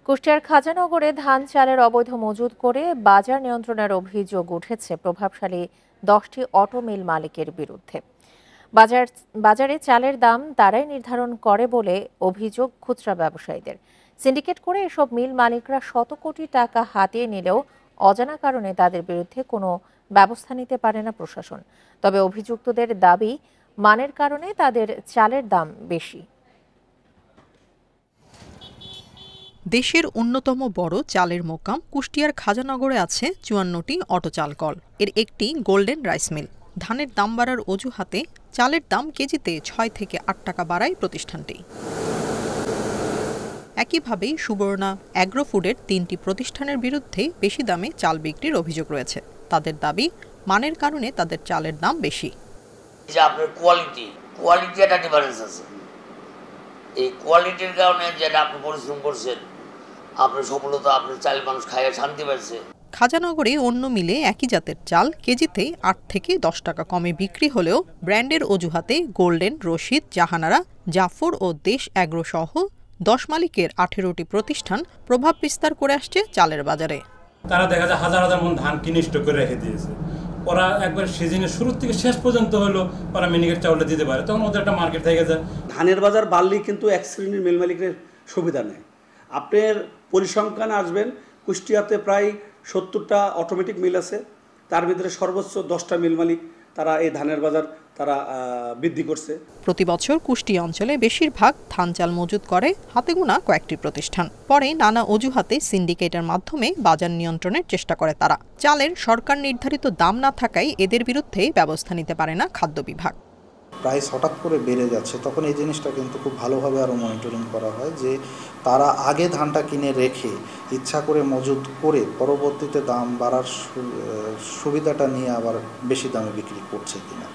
কুষ্টিয়ার খাজানগরে ধান চালের অবৈধ মজুত করে বাজার নিয়ন্ত্রণের অভিযোগ উঠেছে প্রভাবশালী 10টি অটো মিল মালিকের বিরুদ্ধে। বাজারে চালের দাম তারাই নির্ধারণ করে বলে অভিযোগ খুচরা ব্যবসায়ীদের। সিন্ডিকেট করে এসব মিল মালিকরা শত কোটি টাকা হাতিয়ে নিলেও অজানা কারণে তাদের বিরুদ্ধে কোনো ব্যবস্থা নিতে পারে না প্রশাসন। তবে অভিযুক্তদের দাবি, মানের কারণে তাদের চালের দাম বেশি। দেশের অন্যতম বড় চালের মোকাম কুষ্টিয়ার খাজানগরে আছে 54টি অটো চাল কল। এর একটি গোল্ডেন রাইস মিল। ধানের দাম বাড়ার অজুহাতে চালের দাম কেজিতে 6 থেকে 8 টাকা বাড়ায় প্রতিষ্ঠানটি। একইভাবে সুবর্ণা অ্যাগ্রো ফুডের 3টি প্রতিষ্ঠানের বিরুদ্ধে বেশি দামে চাল বিক্রির অভিযোগ রয়েছে। তাদের দাবি, মানের কারণে তাদের চালের দাম বেশি। যে আপনার কোয়ালিটি একটা ডিফারেন্স আছে। এই কোয়ালিটির কারণে যেটা আপনি পরিশ্রম করছেন, আপনার সফলতা, আপনার চাল মানুষ খাইয়ে শান্তি পাচ্ছে। খাজানগরে অন্য মিলে একই জাতের চাল কেজিতে 8 থেকে 10 টাকা কমে বিক্রি হলেও ব্র্যান্ডের অজুহাতে গোল্ডেন, রশিদ, জাহানারা, জাফর ও দেশ অ্যাগ্রো সহ 10 মালিকের 18টি প্রতিষ্ঠান প্রভাব বিস্তার করে আসছে চালের বাজারে। তারা দেখা যায় হাজার হাজার মন ধান কিনে স্টক করে রেখে দিয়েছে। ওরা একবার সিজনের শুরু থেকে শেষ পর্যন্ত হলো ওরা মিনিকেট চাউলটা দিতে পারে, তখন ওদের একটা মার্কেট থেকে যায়। ধানের বাজার বাড়লেই কিন্তু এক শ্রেণীর মিল মালিকের সুবিধা নেই। আপনার পরিসংখ্যান আসবেন, কুষ্টিয়াতে প্রায় 70টা অটোমেটিক মিল আছে, তার ভিতরে সর্বোচ্চ 10টা মিল মালিক তারা এই ধানের বাজার তারা বৃদ্ধি করছে। প্রতি বছর কুষ্টিয়া অঞ্চলে বেশিরভাগ ধান চাল মজুত করে হাতে গোনা কয়েকটি প্রতিষ্ঠান। পরে নানা অজুহাতে সিন্ডিকেটের মাধ্যমে বাজার নিয়ন্ত্রণের চেষ্টা করে তারা। চালের সরকার নির্ধারিত দাম না থাকায় এদের বিরুদ্ধে ব্যবস্থা নিতে পারে না খাদ্য বিভাগ। প্রাইস হঠাৎ করে বেড়ে যাচ্ছে, তখন এই জিনিসটা কিন্তু খুব ভালোভাবে আরও মনিটরিং করা হয় যে তারা আগে ধানটা কিনে রেখে ইচ্ছা করে মজুত করে পরবর্তীতে দাম বাড়ার সুবিধাটা নিয়ে আবার বেশি দামে বিক্রি করছে কিনা।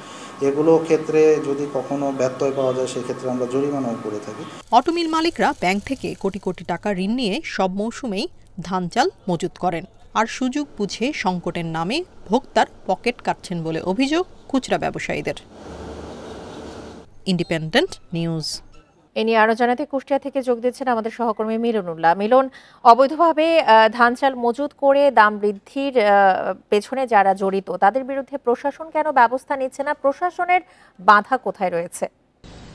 এগুলো ক্ষেত্রে যদি কখনো ব্যত্যয় পাওয়া যায়, সেক্ষেত্রে আমরা জরিমানাও করে থাকি। অটোমিল মালিকরা ব্যাংক থেকে কোটি কোটি টাকা ঋণ নিয়ে সব মৌসুমেই ধান চাল মজুত করেন, আর সুযোগ বুঝে সংকটের নামে ভোক্তার পকেট কাটছেন বলে অভিযোগ খুচরা ব্যবসায়ীদের। Independent news. এ নিয়ে আরো জানাতে কুষ্টিয়া থেকে যোগ দিচ্ছেন আমাদের সহকর্মী মিলনুল্লাহ। মিলন, অবৈধভাবে ধান চাল মজুত করে দাম বৃদ্ধির পেছনে যারা জড়িত তাদের বিরুদ্ধে প্রশাসন কেন ব্যবস্থা নিচ্ছে না? প্রশাসনের বাধা কোথায় রয়েছে?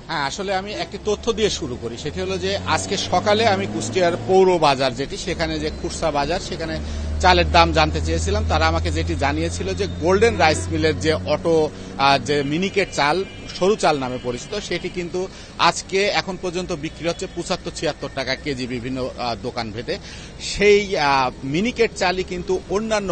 হ্যাঁ, আসলে আমি একটি তথ্য দিয়ে শুরু করি। সেটি হলো যে আজকে সকালে আমি কুষ্টিয়ার পৌর বাজার, যেটি সেখানে যে খুচরা বাজার, সেখানে চালের দাম জানতে চেয়েছিলাম। তারা আমাকে যেটি জানিয়েছিল যে গোল্ডেন রাইস মিলের যে অটো যে মিনিকেট চাল, সরু চাল নামে পরিচিত, সেটি কিন্তু আজকে এখন পর্যন্ত বিক্রি হচ্ছে 75-76 টাকা কেজি বিভিন্ন দোকান ভেদে। সেই মিনিকেট চালই কিন্তু অন্যান্য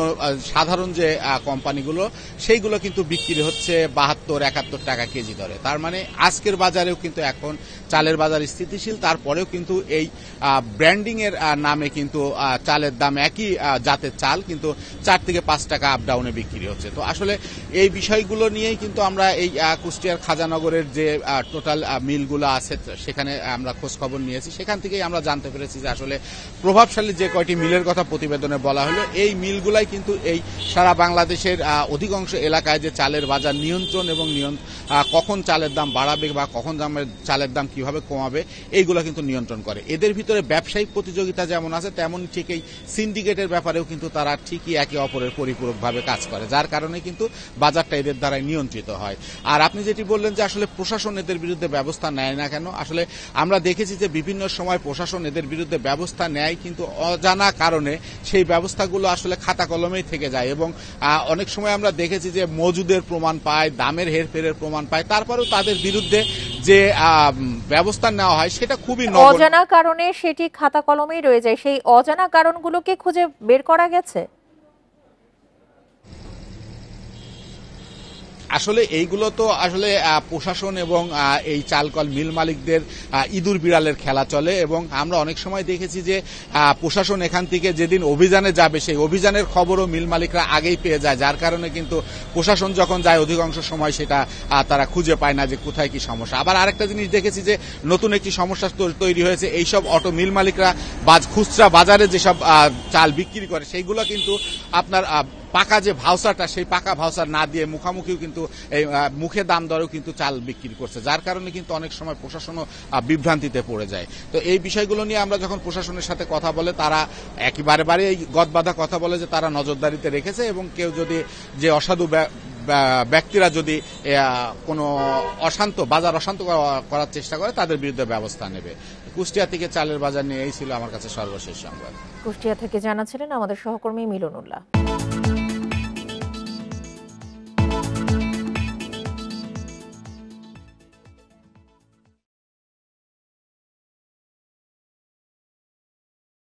সাধারণ যে কোম্পানিগুলো, সেইগুলো কিন্তু বিক্রি হচ্ছে 72-71 টাকা কেজি দরে। তার মানে আজকের বাজারেও কিন্তু এখন চালের বাজার স্থিতিশীল। তারপরেও কিন্তু এই ব্র্যান্ডিং এর নামে কিন্তু চালের দাম একই জাতের চাল কিন্তু 4 থেকে 5 টাকা আপ ডাউনে বিক্রি হচ্ছে। তো আসলে এই বিষয়গুলো নিয়েই কিন্তু আমরা এই কুষ্টিয়ার খাজানগরের যে টোটাল মিলগুলো আছে সেখানে আমরা খোঁজ খবর নিয়েছি। সেখান থেকেই আমরা জানতে পেরেছি যে আসলে প্রভাবশালী যে কয়টি মিলের কথা প্রতিবেদনে বলা হলো, এই মিলগুলাই কিন্তু এই সারা বাংলাদেশের অধিকাংশ এলাকায় যে চালের বাজার নিয়ন্ত্রণ এবং কখন চালের দাম বাড়াবে বা কখন চালের দাম কিভাবে কমাবে, এইগুলো কিন্তু নিয়ন্ত্রণ করে। এদের ভিতরে ব্যবসায়িক প্রতিযোগিতা যেমন আছে, তেমন ঠিক এই সিন্ডিকেটের ব্যাপারেও কিন্তু তারা ঠিকই একে অপরের পরিপূরকভাবে কাজ করে, যার কারণে কিন্তু বাজারটা এদের দ্বারাই নিয়ন্ত্রিত হয়। আর আপনি যেটি বললেন যে আসলে প্রশাসন এদের বিরুদ্ধে ব্যবস্থা নেয় না কেন, আসলে আমরা দেখেছি যে বিভিন্ন সময় প্রশাসন এদের বিরুদ্ধে ব্যবস্থা নেয়, কিন্তু অজানা কারণে সেই ব্যবস্থাগুলো আসলে খাতা কলমেই থেকে যায় এবং অনেক সময় আমরা দেখেছি যে মজুদের প্রমাণ পায়, দামের হেরফেরের প্রমাণ পায়, তারপরেও তাদের বিরুদ্ধে যে ব্যবস্থা নেওয়া হয় সেটা খুবই অজানা কারণে সেটি খাতা কলমেই রয়ে যায়। সেই অজানা কারণগুলোকে খুঁজে বের করা গেছে? আসলে এইগুলো তো আসলে প্রশাসন এবং এই চালকল মিল মালিকদের ইঁদুর বিড়ালের খেলা চলে এবং আমরা অনেক সময় দেখেছি যে প্রশাসন এখান থেকে যেদিন অভিযানে যাবে সেই অভিযানের খবরও মিল মালিকরা আগেই পেয়ে যায়, যার কারণে কিন্তু প্রশাসন যখন যায় অধিকাংশ সময় সেটা তারা খুঁজে পায় না যে কোথায় কি সমস্যা। আবার আরেকটা জিনিস দেখেছি যে নতুন একটি সমস্যা তৈরি হয়েছে, এইসব অটো মিল মালিকরা খুচরা বাজারে যেসব চাল বিক্রি করে সেইগুলো কিন্তু আপনার পাকা যে ভাউচারটা সেই পাকা ভাউচার না দিয়ে মুখামুখিও কিন্তু এই মুখে দাম দরেও কিন্তু চাল বিক্রি করছে, যার কারণে কিন্তু অনেক সময় প্রশাসনও বিভ্রান্তিতে পড়ে যায়। তো এই বিষয়গুলো নিয়ে আমরা যখন প্রশাসনের সাথে কথা বলে তারা একেবারে এই গদবাঁধা কথা বলে যে তারা নজরদারিতে রেখেছে এবং কেউ যদি যে অসাধু ব্যক্তিরা যদি কোনো বাজার অশান্ত করার চেষ্টা করে তাদের বিরুদ্ধে ব্যবস্থা নেবে। কুষ্টিয়া থেকে চালের বাজার নিয়ে এই ছিল আমার কাছে সর্বশেষ সংবাদ। কুষ্টিয়া থেকে জানাচ্ছিলেন আমাদের সহকর্মী মিলন উল্লাহ।